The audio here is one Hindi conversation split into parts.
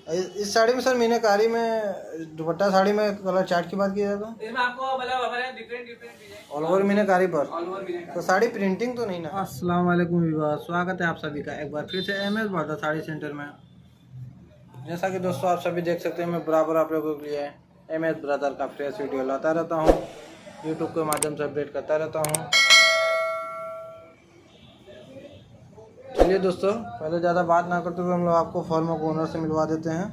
इस साड़ी में सर मीनाकारी में दुपट्टा साड़ी में कलर चार्ट की बात की जाए तो इसमें आपको मतलब हमारे डिफरेंट डिजाइन ऑल ओवर मीनाकारी पर ऑल ओवर मिलेगा। तो साड़ी प्रिंटिंग तो नहीं ना। अस्सलाम वालेकुम विवाह, स्वागत है आप सभी का एक बार फिर से एमएस बाटा साड़ी सेंटर में। जैसा कि दोस्तों आप सभी देख सकते हैं, मैं बराबर आप लोगों के लिए एमएस ब्रदर का फ्रेश वीडियो लाता रहता हूँ, यूट्यूब के माध्यम से अपडेट करता रहता हूँ। चलिए दोस्तों, पहले ज़्यादा बात ना करते हुए हम लोग आपको फॉर्मो को ओनर से मिलवा देते हैं।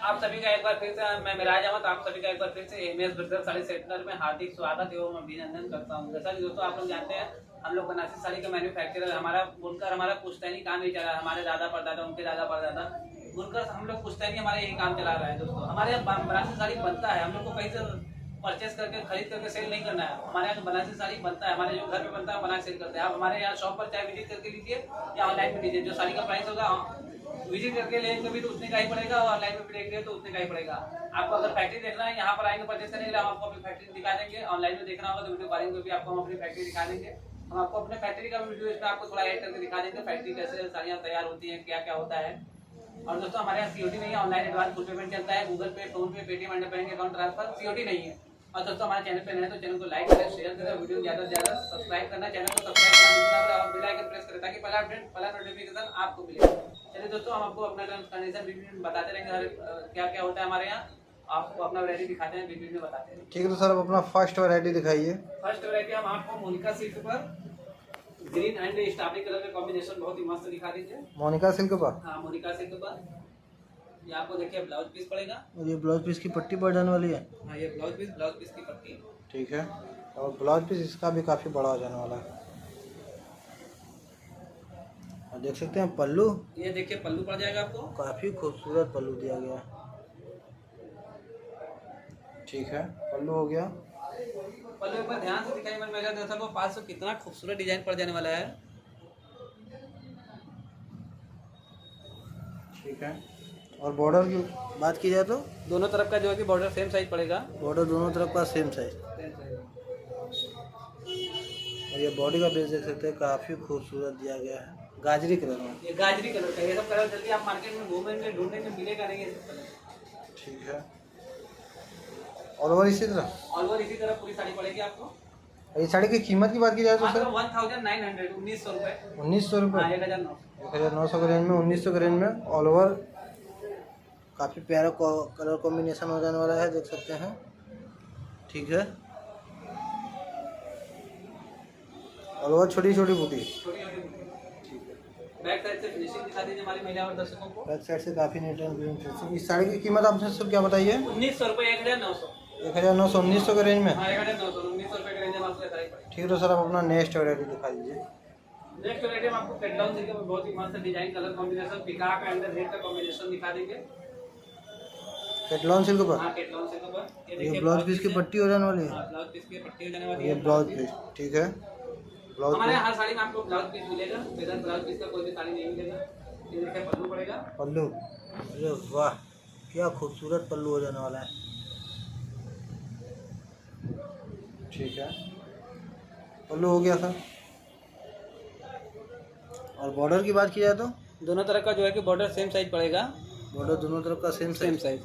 आप सभी का एक बार फिर से मैं मिराज अहमद, आप सभी का एक बार फिर से एमएस ब्रदर साड़ी सेंटर में हार्दिक स्वागत एवं अभिनंदन करता हूं। जैसा कि दोस्तों आप लोग जानते हैं, हम लोग बनारसी साड़ी का मैन्युफैक्चरर, हमारा बुनकर हमारा पुश्तैनी काम ही चला है। हमारे दादा परदादा, उनके दादा परदादा बुनकर, हम लोग पुश्तैनी हमारे यही काम चला रहा है। दोस्तों हमारे यहाँ बनारसी साड़ी बनता है, हम लोग को कहीं से परचेस करके खरीद करके सेल नहीं करना है। हमारे यहाँ बनारसी साड़ी बनता है, हमारे जो घर पे बनता है बना सेल करते हैं। आप हमारे यहाँ शॉप पर चाहे विजिट करके लीजिए या ऑनलाइन में लीजिए, जो साड़ी का प्राइस होगा विजिट करके लेंगे भी तो उतने का ही पड़ेगा, और ऑनलाइन में भी देखेंगे तो उतने का ही पड़ेगा। आपको अगर फैक्ट्री देखना है, यहाँ पर आएंगे परचेस करने के लिए, हम आपको अपनी फैक्ट्री दिखा देंगे। ऑनलाइन में देखना होगा तो वीडियो कॉलिंग में भी आपको हम अपनी फैक्ट्री दिखा देंगे। हम आपको अपने फैक्ट्री का वीडियो इसमें आपको थोड़ा ऐड करके दिखा देंगे, फैक्ट्री कैसे साड़ियाँ तैयार होती है, क्या क्या होता है। और दोस्तों हमारे यहाँ सीओडी नहीं है, ऑनलाइन एडवांस फुल पेमेंट चलता है, गूगल पे, फोन पे, Paytm, under bank account transfer, COD नहीं है। और दोस्तों हमारे चैनल पे नए हैं तो चैनल को लाइक करें, शेयर करें, वीडियो ज़्यादा से ज़्यादा सब्सक्राइब करना, चैनल को सब्सक्राइब करना और बेल आइकन प्रेस करें ताकि पहला अपडेट, पहला नोटिफिकेशन आपको मिले। चलिए दोस्तों, हम आपको अपना टर्म्स कंडीशन वीडियो बताते रहेंगे, हर क्या क्या होता है हमारे यहाँ। आपको अपना वैरायटी दिखाते हैं, वीडियो में बताते हैं। ठीक है, तो सर आप अपना फर्स्ट वैरायटी दिखाइए। फर्स्ट वैरायटी हम आपको मोनिका सिल्क पर ग्रीन एंड स्ट्रॉबेरी कलर का कॉम्बिनेशन बहुत ही मस्त दिखा दीजिए। मोनिका सिल्क पर, हाँ मोनिका सिल्क पर ये आपको देखिए ब्लाउज पीस पड़ेगा, और ये ब्लाउज पीस की पट्टी पड़ जाने वाली है। हाँ ये ब्लाउज पीस की पट्टी। ठीक है, और ब्लाउज पीस इसका भी काफ़ी बड़ा हो जाने वाला है। और देख सकते हैं पल्लू, ये देखिए पल्लू पड़ जाएगा आपको, काफ़ी खूबसूरत पल्लू दिया गया है। ठीक है, पल्लू हो गया। पल्लू पर ध्यान से दिखाई मन मेरा दर्शकों, पास से कितना खूबसूरत डिजाइन पड़ जाने वाला है। ठीक है, और बॉर्डर की बात की जाए तो दोनों तरफ का जो है कि बॉर्डर सेम साइज पड़ेगा, बॉर्डर दोनों तरफ का सेम साइज। और ये बॉडी का बेस देख सकते हैं, काफ़ी खूबसूरत दिया गया है, गाजरी कलर में। ये गाजरी कलर का, ये सब कलर जल्दी आप मार्केट में घूमेंगे ढूंढेंगे मिलेगा नहीं ये सब कलर। ठीक है, ऑल ओवर इसी तरह, ऑल ओवर इसी तरह पूरी साड़ी पड़ेगी आपको। ये साड़ी की कीमत की बात की जाए तो सर 1900, 1900 रुपये, 1900 रुपये, 1900। 1900 के रेंज में, 1900 के रेंज में ऑल ओवर काफ़ी प्यारा कलर कॉम्बिनेशन हो जाने वाला है, देख सकते हैं। ठीक है, ऑल ओवर छोटी छोटी बूटी। बैक साइड से फिनिशिंग दिखा दीजिए हमारी महिला और दर्शकों को। बैक साइड से काफ़ी नीट एंड क्लीन फिनिशिंग। इस साड़ी की कीमत आपने सर क्या बताइए? 1900 रुपये, 1900, 1900, 1900 के रेंज में। हाँ 1900, 1900 रुपये के रेंज में आपको साड़ी पड़ेगी। ठीक है, तो सर आप अपना नेक्स्ट वैरायटी दिखा दीजिए। नेक्स्ट वैरायटी में आपको कैटलॉग सिल्क में बहुत ही मस्त डिजाइन, कलर कॉम्बिनेशन, पिकाक एंड रेड का कॉम्बिनेशन दिखा देंगे। कैटलॉन सिल्क पर, हाँ कैटलॉग सिल्क पर ये ब्लाउज पीस की पट्टी हो जाने वाली है। ब्लाउज पीस की पट्टी हो जाने वाली ये है, ब्लाउज पीस। ठीक है, ब्लाउज हमारे पीस, हर साड़ी में आपको ब्लाउज पीस मिलेगा, बगैर ब्लाउज पीस का कोई भी साड़ी नहीं मिलेगा। ये देखिए पल्लू पड़ेगा, पल्लू। अरे वाह, क्या खूबसूरत पल्लू हो जाने वाला है। ठीक है, पल्लू हो गया सर। और बॉर्डर की बात की जाए तो दोनों तरफ का जो है कि बॉर्डर सेम साइज पड़ेगा, बॉर्डर दोनों तरफ का सेम साइज, साइज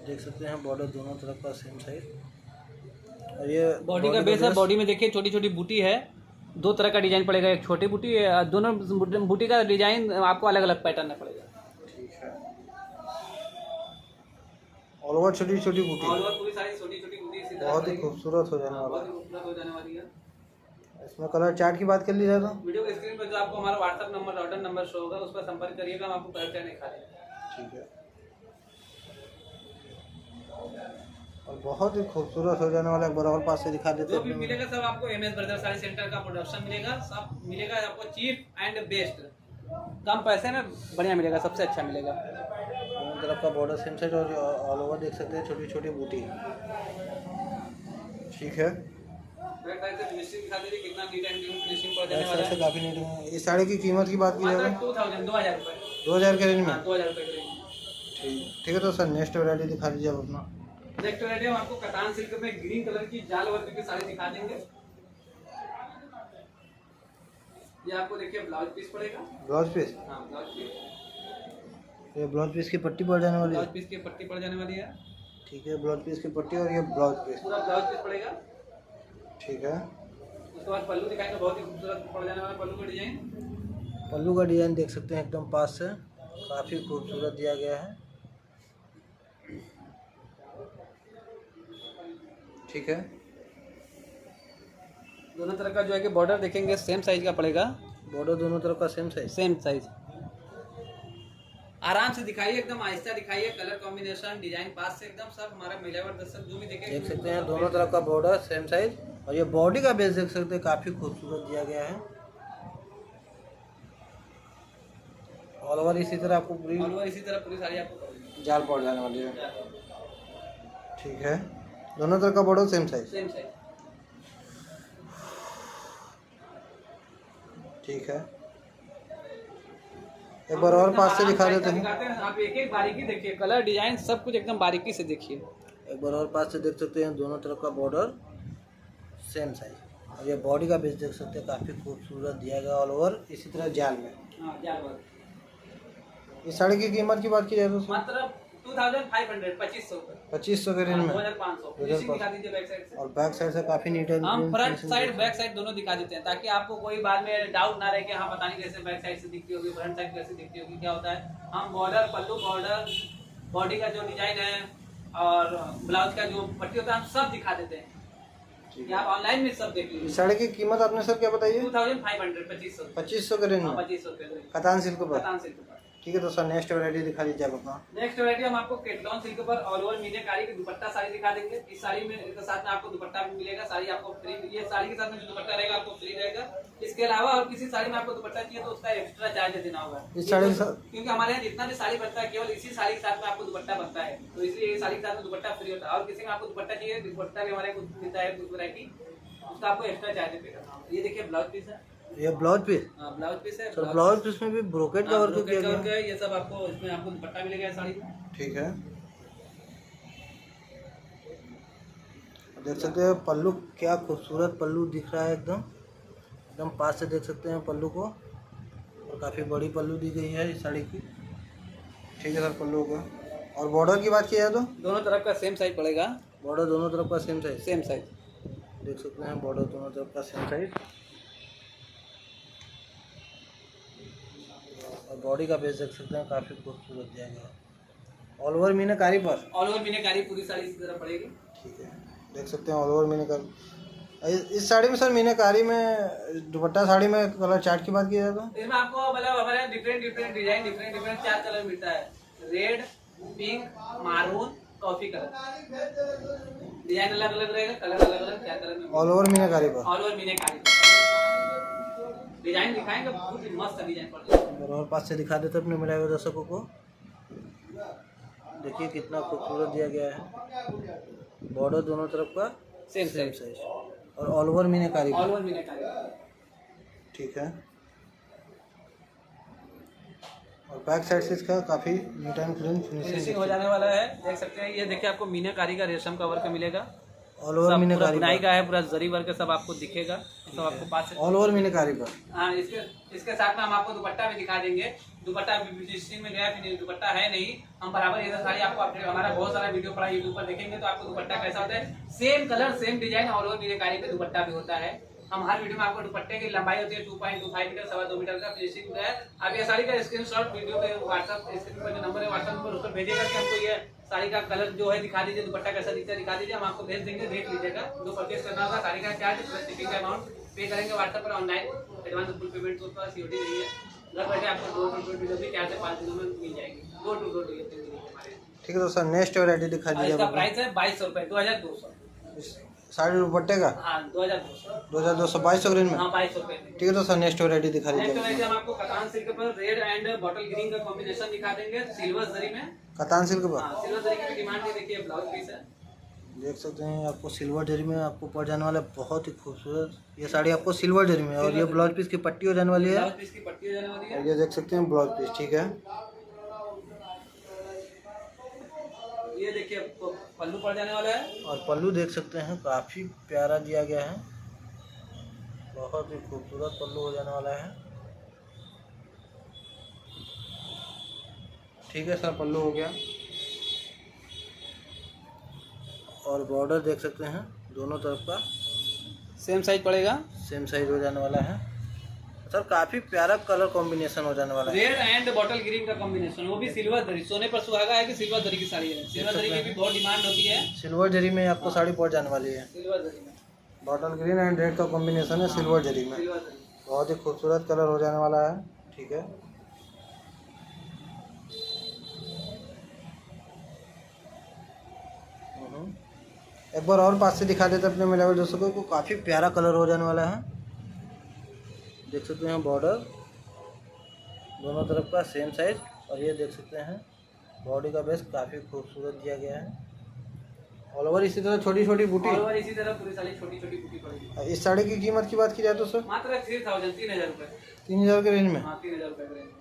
देख सकते हैं, बॉर्डर दोनों तरफ का सेम साइज। और ये बॉडी का बेस है, बॉडी में देखिए छोटी छोटी बूटी है, दो तरह का डिजाइन पड़ेगा, एक छोटी बूटी, दोनों बूटी का डिजाइन आपको अलग अलग पैटर्न में पड़ेगा। ठीक है, ऑल ओवर छोटी छोटी बूटी, ऑल ओवर पूरी साड़ी छोटी छोटी बूटी इसी तरह बहुत ही पड़ेगी। खूबसूरत हो जाने वाला बहुत ही खूबसूरत हो जाने वाली है। है। इसमें कलर चार्ट की बात कर ली जाए तो वीडियो के स्क्रीन पर जो आपको हमारा WhatsApp number, order number show होगा, उस पर संपर्क करिएगा, हम आपको कलर चार्ट दिखा देंगे। ठीक है, और बहुत ही खूबसूरत हो जाने वाला है। बराबर पास से दिखा देते जो भी हैं। मिलेगा सब आपको एमएस ब्रदर साड़ी सेंटर का प्रोडक्शन मिलेगा, सब मिलेगा आपको चीप एंड बेस्ट, कम पैसे में बढ़िया मिलेगा, सबसे अच्छा मिलेगा। दोनों तरफ का बॉर्डर सेम साइड और ऑल ओवर देख सकते हैं, छोटी छोटी बूटी। ठीक है, बैक साइड से फिनिशिंग दिखा दीजिए, कितना नीट एंड क्लीन फिनिशिंग पड़ जाने बैक वाला साइड से है। काफ़ी नीट है। इस साड़ी की कीमत की बात की जाए मात्र तो 2000 रुपये, 2000 के रेंज में। 2000 रुपये के रेंज। ठीक है, तो सर नेक्स्ट वैरायटी दिखा दीजिए आप अपना। नेक्स्ट वैरायटी हम आपको कतान सिल्क में ग्रीन कलर की जाल वर्क की साड़ी दिखा देंगे। ये आपको देखिए ब्लाउज पीस पड़ेगा। ब्लाउज पीस, हाँ ब्लाउज पीस, ये ब्लाउज पीस की पट्टी पड़ जाने वाली है। ब्लाउज पीस की पट्टी पड़ जाने वाली है। ठीक है, ब्लाउज पीस की पट्टी और ये ब्लाउज पीस, पूरा ब्लाउज पीस पड़ेगा। ठीक है। उसके बाद पल्लू दिखाएंगे, बहुत ही खूबसूरत पड़ जाने वाला पल्लू का डिजाइन। पल्लू का डिजाइन देख सकते हैं एकदम पास से, काफ़ी खूबसूरत दिया गया है। ठीक है, दोनों तरफ का जो है कि बॉर्डर देखेंगे सेम साइज का पड़ेगा। बॉर्डर दोनों तरफ का सेम साइज, सेम साइज। आराम से दिखाइए, एकदम आहिस्ता दिखाइए। कलर कॉम्बिनेशन, डिजाइन पास से एकदम सब हमारा महिलावर दर्शक जो भी देख सकते हैं दोनों तरफ का बॉर्डर सेम साइज। और ये बॉडी का बेस देख सकते हैं, काफ़ी खूबसूरत दिया गया है। ऑल ओवर इसी तरह आपको पूरी इसी तरह पूरी साड़ी आपको जाल पड़ जाने वाली है। ठीक है, दोनों तरफ का border same size, same size. ठीक है। एक बार और पास से दिखा देते हैं। आप एक एक बारीकी देखिए, कलर डिजाइन सब कुछ एकदम बारीकी से देखिए। एक बार और पास से देख सकते हैं, दोनों तरफ का बॉर्डर सेम साइज। और ये बॉडी का बेस देख सकते हैं, काफ़ी खूबसूरत दिया गया ऑल ओवर इसी तरह जाल में। हाँ जाल वर्क। इस साड़ी की कीमत की बात की जाए तो मतलब 2500, 2500 2500 के रेंज में। 2500। फिनिशिंग दिखा दीजिए बैक साइड से। और बैक साइड से काफ़ी नीट एंड हम फ्रंट साइड बैक साइड दोनों दिखा देते हैं, ताकि आपको कोई बाद में डाउट ना रहे कि हाँ पता नहीं कैसे बैक साइड से दिखती होगी, फ्रंट साइड कैसे दिखती होगी। क्या होता है, हम बॉर्डर, पल्लू, बॉर्डर, बॉडी का जो डिजाइन है और ब्लाउज का जो पट्टी होता है, हम सब दिखा देते हैं। ये आप ऑनलाइन में सब देख लीजिए। इस साड़ी की कीमत आपने सर क्या बताई है? 2500, 2500। 2500 के रेंज में, 2500 रुपये कतान सिल्क पर। कतान सिल्क पर। ठीक है, तो सर नेक्स्ट वैरायटी दिखा दीजिए आप अपना। नेक्स्ट वैरायटी हम आपको केटलॉन सिल्क पर ऑल ओवर मीनाकारी की दुपट्टा साड़ी दिखा देंगे। इस साड़ी में के साथ में आपको दुपट्टा भी मिलेगा। साड़ी आपको फ्री, ये साड़ी के साथ में जो दुपट्टा रहेगा आपको फ्री रहेगा। इसके अलावा और किसी साड़ी में आपको दुपट्टा चाहिए तो उसका एक्स्ट्रा चार्ज देना होगा। इस साड़ी के साथ, क्योंकि हमारे यहाँ जितना भी साड़ी बनता है केवल इसी साड़ी के साथ में आपको दुपट्टा बनता है, तो इसलिए ये साड़ी के साथ में दुपट्टा फ्री होता है। और किसी में आपको दुपट्टा चाहिए, दुपट्टा भी हमारे मिलता है कुछ वैरायटी, उसका आपको एक्स्ट्रा चार्ज पे करना होगा। ये देखिए ब्लाउज पीस है, ये ब्लाउज पीस। हाँ ब्लाउज पीस है। सर ब्लाउज पीस में भी ब्रोकेट का वर्क किया गया है। ये सब आपको इसमें आपको दुपट्टा मिलेगा साड़ी में। ठीक है, देख सकते हैं पल्लू, क्या खूबसूरत पल्लू दिख रहा है, एकदम एकदम पास से देख सकते हैं पल्लू को। और काफ़ी बड़ी पल्लू दी गई है इस साड़ी की। ठीक है सर, पल्लू का। और बॉर्डर की बात की जाए तो दोनों तरफ का सेम साइज पड़ेगा। बॉर्डर दोनों तरफ का सेम साइज, सेम साइज देख सकते हैं बॉर्डर दोनों तरफ का सेम साइज। और बॉडी का बेस देख सकते हैं, काफ़ी खूबसूरत दिया गया है। ऑल ओवर मीनाकारी पर, ऑल ओवर मीनाकारी पूरी साड़ी इसी तरह पड़ेगी। ठीक है, देख सकते हैं ऑल ओवर मीनाकारी। इस साड़ी में सर मीनाकारी में दुपट्टा साड़ी में कलर चार्ट की बात की जाए तो इसमें आपको मतलब हमारे different different design, different different 4 colour मिलता है। रेड, पिंक, मारून, कॉफी कलर। डिजाइन अलग अलग रहेगा, कलर अलग अलग, 4 कलर में। ऑल ओवर मीनाकारी पर, ऑल ओवर मीनाकारी डिजाइन दिखाएंगे, बहुत ही मस्त डिजाइन पड़ेगा। और पास से दिखा देते अपने मिलाए हुए दर्शकों को। देखिए कितना खूबसूरत दिया गया है। बॉर्डर दोनों तरफ का सेम साइज और ऑल ओवर मीनाकारी, ऑल ओवर मीनाकारी। ठीक है। और बैक साइड से इसका काफ़ी नीट एंड क्लीन फिनिशिंग हो जाने वाला है, देख सकते हैं। ये देखिए आपको मीनाकारी का रेशम का वर्क मिलेगा। ऑल ओवर मीनाकारी, बुनाई का है, पूरा जरी वर्क सब आपको दिखेगा, सब आपको पास। ऑल ओवर मीनाकारी पर। हाँ, इसके साथ में हम आपको दुपट्टा भी दिखा देंगे। दुपट्टा फिनिशिंग में गया, फिर दुपट्टा है नहीं, हम बराबर ये साड़ी आपको अपडेट, हमारा बहुत सारा वीडियो पड़ा यूट्यूब पर देखेंगे तो आपको दुपट्टा कैसा होता है। Same colour same design all over मीनाकारी पे दुपट्टा भी होता है। हम हर वीडियो में आपको दुपट्टे की लंबाई होती है 2.25 मीटर, 2.25 मीटर का फिनिशिंग है। आप ये साड़ी का स्क्रीनशॉट वीडियो पे व्हाट्सएप स्क्रीन पर जो नंबर है व्हाट्सएप नंबर उस पर भेजिएगा कि हमको ये साड़ी का कलर जो है दिखा दीजिए, दुपट्टा कैसा दिखता है दिखा दीजिए, हम आपको भेज देंगे, देख लीजिएगा। जो परचेस करना होगा साड़ी का चार्ज प्लस शिपिंग का अमाउंट पे करेंगे व्हाट्सएप पर। ऑनलाइन एडवांस फुल पेमेंट होता, सीओडी नहीं है। घर बैठे आपको 2 टू 2 डिलीवरी 4 से 5 दिनों में मिल जाएगी। 2 टू 2 डिलीवरी हमारे। ठीक है, तो सर नेक्स्ट वैरायटी दिखा दीजिए। इसका प्राइस है 2200 रुपए, 2200। साड़ी दुपट्टे का हाँ 2200, 2200 रेंज में। हाँ 2200 रुपए। ठीक है, तो सर नेक्स्ट वैरायटी दिखा नेक्स्ट दीजिए। वैरायटी हम आपको कतान सिल्क पर रेड एंड बॉटल ग्रीन का कॉम्बिनेशन दिखा देंगे, सिल्वर जरी में। कतान सिल्क पर, हाँ सिल्वर जरी की डिमांड है। देखिए ब्लाउज पीस है, देख सकते हैं आपको सिल्वर जरी में आपको पड़ जाने वाला है, बहुत ही खूबसूरत। ये साड़ी आपको सिल्वर जरी में, और ये ब्लाउज पीस की पट्टी हो जाने वाली है। ब्लाउज पीस की पट्टी हो जाने वाली है। और ये देख सकते हैं ब्लाउज पीस, ठीक है। ये देखिए पल्लू पड़ जाने वाला है। और पल्लू देख सकते हैं, काफ़ी प्यारा दिया गया है, बहुत ही खूबसूरत पल्लू हो जाने वाला है। ठीक है सर, पल्लू हो गया। और बॉर्डर देख सकते हैं दोनों तरफ का सेम साइज पड़ेगा। सेम साइज हो जाने वाला है सर। काफ़ी प्यारा कलर कॉम्बिनेशन हो जाने वाला है। रेड एंड बॉटल ग्रीन का कॉम्बिनेशन, वो भी सिल्वर जरी। सोने पर सुहागा है कि सिल्वर जरी की साड़ी है। सिल्वर जरी की भी बहुत डिमांड होती है। सिल्वर जरी में आपको साड़ी पहुंच जाने वाली है। सिल्वर जरी में बॉटल ग्रीन एंड रेड का कॉम्बिनेशन है सिल्वर जरी में। सिल्वर जरी बहुत ही खूबसूरत कलर हो जाने वाला है। ठीक है, एक बार और पास से दिखा देते अपने मिलावट दोस्तों को। काफ़ी प्यारा कलर हो जाने वाला है। देख सकते हैं बॉर्डर दोनों तरफ का सेम साइज। और ये देख सकते हैं बॉडी का बेस काफ़ी खूबसूरत दिया गया है। ऑल ओवर इसी तरह छोटी छोटी बूटी। और इसी तरह पूरी साड़ी छोटी छोटी बूटी पड़ेगी। इस साड़ी की कीमत की बात की जाए तो सर मात्र 3000 3000 रुपये। 3000 के रेंज में। हाँ 3000 रुपये के रेंज में।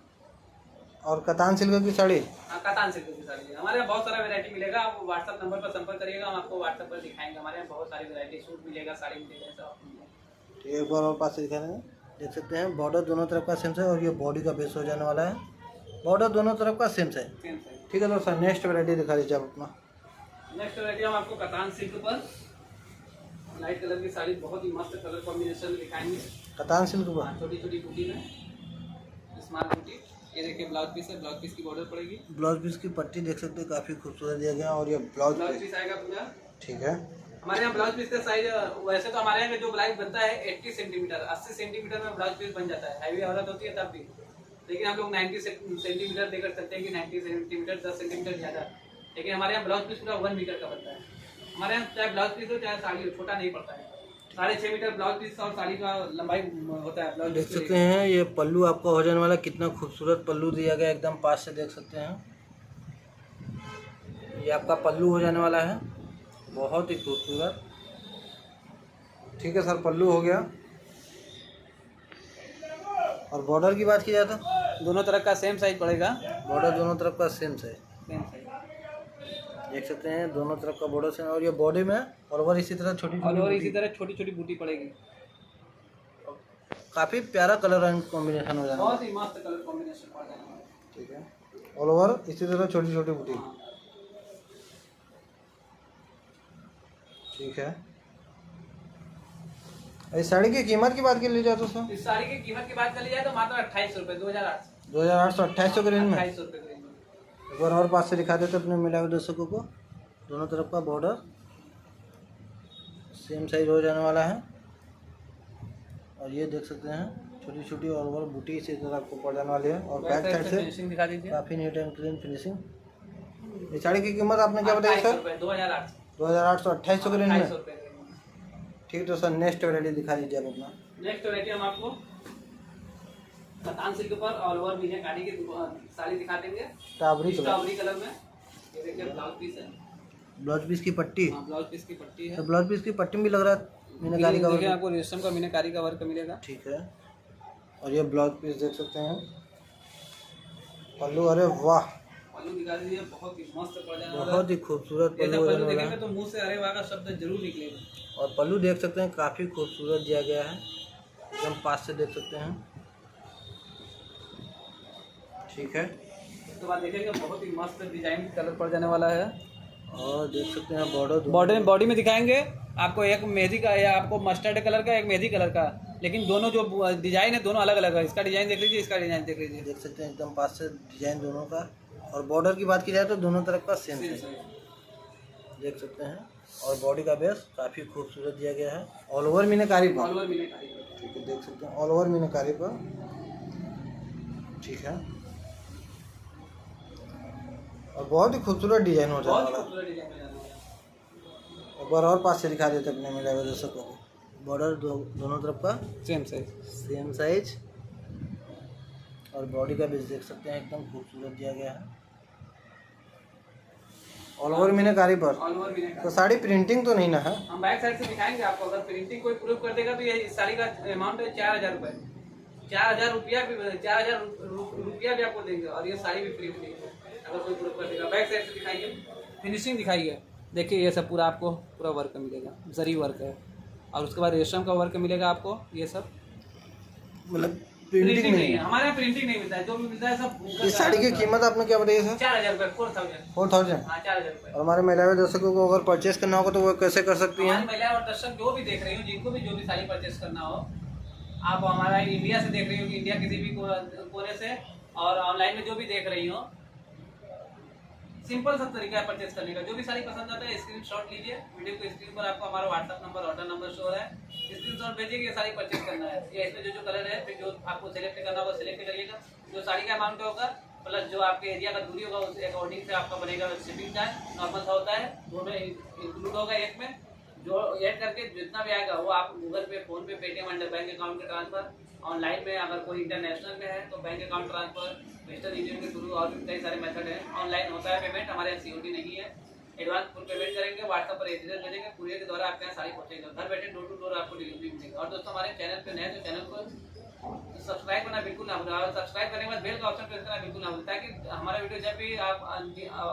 और कतान सिल्क की साड़ी। हाँ कतान सिल्क की साड़ी है। हमारे यहाँ बहुत सारा वैरायटी मिलेगा। आप व्हाट्सएप नंबर पर संपर्क करिएगा, हम आपको व्हाट्सएप पर दिखाएंगे। हमारे यहाँ बहुत सारी वैरायटी, सूट मिलेगा, साड़ी मिलेगा, सब मिलेगा। ठीक है, एक बार और पास से दिखा देंगे। देख सकते हैं बॉर्डर दोनों तरफ का सेम साइज और ये बॉडी का बेस हो जाने वाला है। बॉर्डर दोनों तरफ का सेम साइज। ठीक है दोस्तों, नेक्स्ट वैरायटी दिखा दीजिए आप अपना। नेक्स्ट वैरायटी हम आपको कतान सिल्क पर लाइट कलर की साड़ी, बहुत ही मस्त कलर कॉम्बिनेशन दिखाएंगे। कतान सिल्क पर छोटी छोटी बूटी में स्मार्ट बूटी। ये देखिए ब्लाउज पीस है, ब्लाउज पीस की बॉर्डर पड़ेगी। ब्लाउज पीस की पट्टी देख सकते हैं काफ़ी खूबसूरत दिया गया। और ये ब्लाउज पीस आएगा पूरा। ठीक है, हमारे यहाँ ब्लाउज पीस का साइज, वैसे तो हमारे यहाँ जो ब्लाउज बनता है 80 सेंटीमीटर 80 सेंटीमीटर में ब्लाउज पीस बन जाता है। हैवी औरत होती है तब भी, लेकिन हम लोग 90 सेंटीमीटर देकर चलते हैं कि 90 सेंटीमीटर 10 सेंटीमीटर ज़्यादा। लेकिन हमारे यहाँ ब्लाउज पीस पूरा 1 मीटर का बनता है। हमारे यहाँ चाहे ब्लाउज पीस हो चाहे साड़ी हो, छोटा नहीं पड़ता है। 6.5 मीटर ब्लाउज पीस और साड़ी का लंबाई होता है। ब्लाउज देख सकते हैं ये पल्लू आपका हो जाने वाला। कितना खूबसूरत पल्लू दिया गया, एकदम पास से देख सकते हैं। ये आपका पल्लू हो जाने वाला है, बहुत ही खूबसूरत। ठीक है सर, पल्लू हो गया। और बॉर्डर की बात की जाए तो दोनों तरफ का सेम साइज पड़ेगा। बॉर्डर दोनों तरफ का सेम साइज सेम साइज देख सकते हैं, दोनों तरफ का बॉर्डर सेम। और ये बॉडी में और ओवर इसी तरह छोटी और इसी तरह छोटी छोटी बूटी पड़ेगी। काफ़ी प्यारा कलर एंड कॉम्बिनेशन हो जाना है। बहुत ही मस्त कलर कॉम्बिनेशन पड़ जाना है। ठीक है, ऑल ओवर इसी तरह छोटी छोटी बूटी। ठीक है, इस साड़ी की कीमत की बात कर ली जाए तो सर इस साड़ी की कीमत की बात कर ली जाए तो मात्र 2800 रुपये 2800 2800 के रेंज में। 2800 रुपये के रेंज में। एक बार और पास से दिखा देते अपने मिलावे दर्शकों को। दोनों तरफ का बॉर्डर सेम साइज हो जाने वाला है। और ये देख सकते हैं छोटी छोटी और ओवर बूटी इसी तरह आपको पड़ जाने वाली है। और बैक साइड से फिनिशिंग दिखा दीजिए। काफ़ी नीट एंड क्लीन फिनिशिंग। इस साड़ी की कीमत आपने क्या बताई सर 2800 2800 2800 के रेंज में। 2800 रुपये के रेंज में। ठीक तो सर, नेक्स्ट वैरायटी दिखा दीजिए आप अपना। नेक्स्ट वैरायटी हम आपको कतान सिल्क पर ऑल ओवर मीनाकारी की साड़ी दिखा देंगे। स्ट्रॉबेरी कलर में। ये देखिए ब्लाउज पीस है। ब्लाउज पीस की पट्टी। हाँ ब्लाउज पीस की पट्टी है। तो ब्लाउज पीस की पट्टी भी लग रहा है मीनाकारी का वर्क। आपको रेशम का मीनाकारी का वर्क मिलेगा। ठीक है, और ये ब्लाउज पीस देख सकते हैं। पल्लू, अरे वाह, पल्लू दिखा दीजिए। बहुत ही मस्त पड़ जाने वाला है। बहुत ही खूबसूरत ऐसा पल्लू हो पल्लू जाने वाला देखेंगे है। तो मुंह से अरे वाह का शब्द जरूर निकलेगा। और पल्लू देख सकते हैं काफ़ी खूबसूरत दिया गया है, एकदम पास से देख सकते हैं। ठीक है, उसके बाद देखेंगे बहुत ही मस्त डिजाइन कलर पड़ जाने वाला है। और देख सकते हैं बॉर्डर बॉडी में दिखाएंगे आपको, एक मेहंदी का या आपको मस्टर्ड कलर का, एक मेहंदी कलर का। लेकिन दोनों जो डिजाइन है दोनों अलग अलग है। इसका डिजाइन देख लीजिए, इसका डिजाइन देख लीजिए। देख सकते हैं एकदम पास से डिजाइन दोनों का। और बॉर्डर की बात की जाए तो दोनों तरफ का सेम है देख सकते हैं। और बॉडी का बेस काफ़ी खूबसूरत दिया गया है। ऑल ओवर मीनाकारी पर। ठीक है, देख सकते हैं ऑल ओवर मीनाकारी पर। ठीक है, और बहुत ही खूबसूरत डिजाइन हो जाने वाला है। एक बार और पास से दिखा देते अपने मिलावे दर्शकों को। बॉर्डर दोनों तरफ का सेम साइज। और बॉडी का बेस देख सकते हैं, एकदम खूबसूरत दिया गया है। ऑल ओवर मीनाकारी पर। तो साड़ी प्रिंटिंग तो नहीं ना है? हम बैक साइड से दिखाएंगे आपको। अगर प्रिंटिंग कोई प्रूफ कर देगा तो ये इस साड़ी का अमाउंट है 4000 रुपये। 4000 रुपया भी 4000 रुपया भी आपको देंगे। और ये साड़ी भी फ्री देंगे अगर कोई प्रूफ कर देगा। बैक साइड से दिखाइए, फिनिशिंग दिखाइए। देखिए ये सब पूरा आपको पूरा वर्क मिलेगा, जरी वर्क है। और उसके बाद रेशम का वर्क मिलेगा आपको। ये सब मतलब प्रिंटिंग नहीं है। हमारे यहाँ प्रिंटिंग नहीं मिलता है, जो भी मिलता है सब। इस साड़ी की कीमत आपने क्या बताई सर? 4000 रुपये, 4000। 4000। हाँ 4000 रुपये। और हमारे महिला दर्शकों को अगर परचेस करना होगा तो वो कैसे कर सकती हैं? हमारी महिला और दर्शक जो भी देख रही हो, जिनको भी जो भी साड़ी परचेस करना हो, आप हमारा इंडिया से देख रही हो कि इंडिया किसी भी कोने से, और ऑनलाइन में जो भी देख रही हो, सिंपल सा तरीका है परचेस करने का। जो भी साड़ी पसंद आता है स्क्रीनशॉट लीजिए, वीडियो को स्क्रीन पर आपको हमारा WhatsApp number, order number show है, स्क्रीनशॉट भेजिए कि ये साड़ी परचेस करना है, या इसमें जो कलर है, फिर जो आपको सिलेक्ट करना होगा सिलेक्ट करिएगा। जो साड़ी का अमाउंट होगा प्लस जो आपके एरिया का दूरी होगा, उस अकॉर्डिंग से आपका बनेगा शिपिंग चार्ज। नॉर्मल सा होता है, दोनों इंक्लूड होगा एक में। जो ऐड करके जितना भी आएगा वो आप गूगल पे, फोन पे, पेटीएम, अंडर बैंक अकाउंट के ट्रांसफर, ऑनलाइन में अगर कोई इंटरनेशनल में है तो bank account transfer, western union के थ्रू, और भी कई सारे मेथड है। ऑनलाइन होता है पेमेंट, हमारे यहाँ सीओडी नहीं है। एडवांस फुल पेमेंट करेंगे, व्हाट्सएप पर एड्रेस भेजेंगे, कुरियर के द्वारा आपके यहाँ साड़ी पहुंचेगा, घर बैठे डोर टू डोर आपको डिलीवरी मिलेगी। और दोस्तों हमारे चैनल पे नए तो चैनल को सब्सक्राइब करना बिल्कुल ना भूलें, और सब्सक्राइब करने के बाद बेल का ऑप्शन प्रेस करना बिल्कुल ना भूलें, ताकि हमारा वीडियो जब भी आप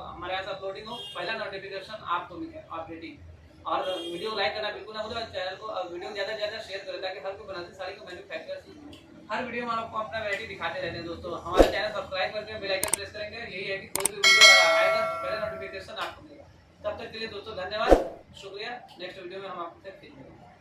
हमारे यहाँ से अपलोडिंग हो, पहला नोटिफिकेशन आपको मिले अपडेटिंग। और वीडियो को लाइक करना बिल्कुल ना भूलें, और चैनल को वीडियो ज़्यादा से ज़्यादा शेयर करें, ताकि हर कोई बनारसी साड़ी को मैन्युफैक्चर हर वीडियो में आपको अपना वैरायटी दिखाते रहते हैं। दोस्तों हमारा चैनल सब्सक्राइब करके बेल आइकन प्रेस करेंगे, यही है कि कोई भी वीडियो आएगा तो पहले नोटिफिकेशन आपको मिलेगा। तब तक के लिए दोस्तों धन्यवाद, शुक्रिया। नेक्स्ट वीडियो में हम आपसे फिर मिलेंगे।